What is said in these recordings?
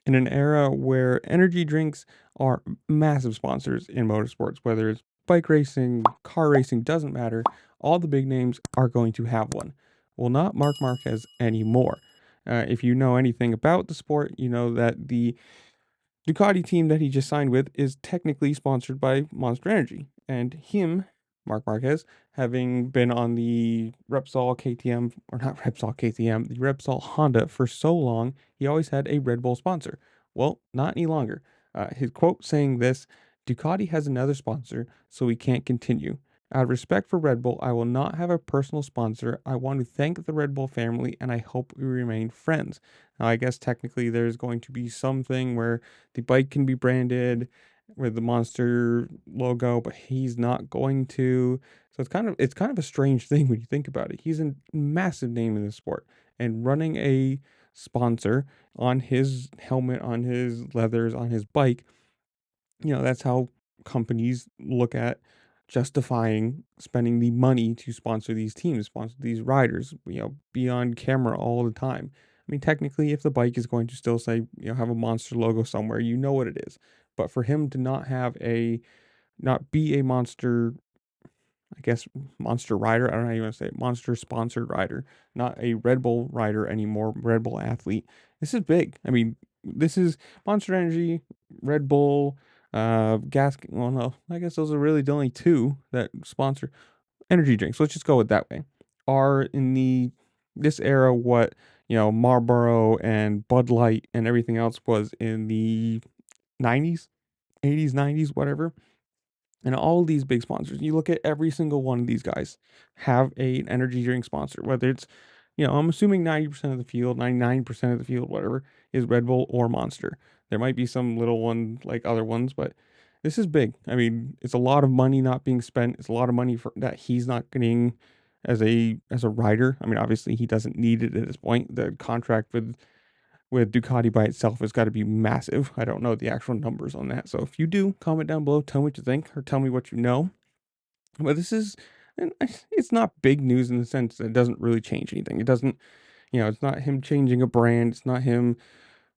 in an era where energy drinks are massive sponsors in motorsports, whether it's bike racing, car racing, doesn't matter. All the big names are going to have one. Well, not Marc Marquez anymore. If you know anything about the sport, you know that the Ducati team that he just signed with is technically sponsored by Monster Energy. And him, Marc Marquez, having been on the Repsol KTM, or not Repsol KTM, the Repsol Honda for so long, he always had a Red Bull sponsor. Well, not any longer. His quote saying this: Ducati has another sponsor, so we can't continue. Out of respect for Red Bull, I will not have a personal sponsor. I want to thank the Red Bull family and I hope we remain friends. Now, I guess technically there's going to be something where the bike can be branded with the Monster logo, but he's not going to. So it's kind of a strange thing when you think about it. He's a massive name in the sport, and running a sponsor on his helmet, on his leathers, on his bike, that's how companies look at justifying spending the money to sponsor these teams, sponsor these riders, be on camera all the time. I mean, technically, if the bike is going to still say, have a monster logo somewhere, you know what it is. But for him to not be a monster, I guess, monster rider, I don't know how you want to say it, monster sponsored rider, not a Red Bull rider anymore, Red Bull athlete. This is big. I mean, this is Monster Energy, Red Bull, gas. Well, no, I guess those are really the only two that sponsor energy drinks. Let's just go with that way. Are in this era what Marlboro and Bud Light and everything else was in the 90s, 80s, 90s, whatever. And all these big sponsors, you look at every single one of these guys have an energy drink sponsor, whether it's, I'm assuming 90% of the field, 99% of the field, whatever, is Red Bull or Monster. There might be some little one like other ones, but this is big. I mean, it's a lot of money not being spent. It's a lot of money that he's not getting as a rider. I mean, obviously he doesn't need it at this point. The contract with Ducati by itself has got to be massive. I don't know the actual numbers on that. So if you do, comment down below, tell me what you think, or tell me what you know. But and it's not big news in the sense that it doesn't really change anything. It doesn't, it's not him changing a brand. It's not him,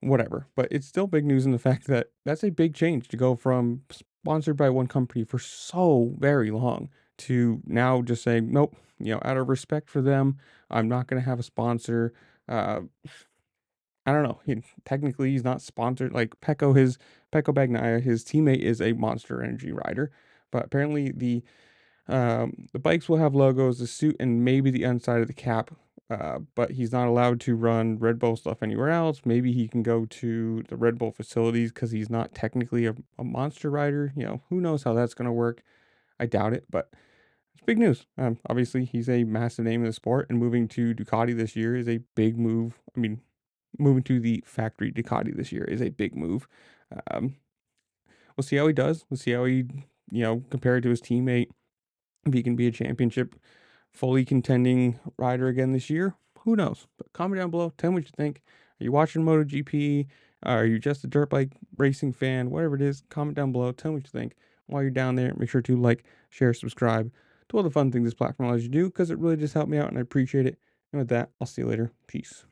whatever. But it's still big news in the fact that that's a big change to go from sponsored by one company for so very long to now just saying, nope, out of respect for them, I'm not going to have a sponsor. Uh, I don't know. Technically, he's not sponsored. Like Pecco Bagnaia, his teammate is a Monster Energy rider, but apparently the bikes will have logos, the suit, and maybe the inside of the cap. But he's not allowed to run Red Bull stuff anywhere else. Maybe he can go to the Red Bull facilities because he's not technically a monster rider. Who knows how that's going to work? I doubt it, but it's big news. Obviously, he's a massive name in the sport, and moving to Ducati this year is a big move. I mean, moving to the factory Ducati this year is a big move. Um, we'll see how he does. We'll see how he, compared to his teammate, if he can be a championship fully contending rider again this year. Who knows? But comment down below. Tell me what you think. Are you watching MotoGP? Are you just a dirt bike racing fan? Whatever it is, comment down below. Tell me what you think. While you're down there, make sure to like, share, subscribe to all the fun things this platform allows you to do because it really just helped me out and I appreciate it. And with that, I'll see you later. Peace.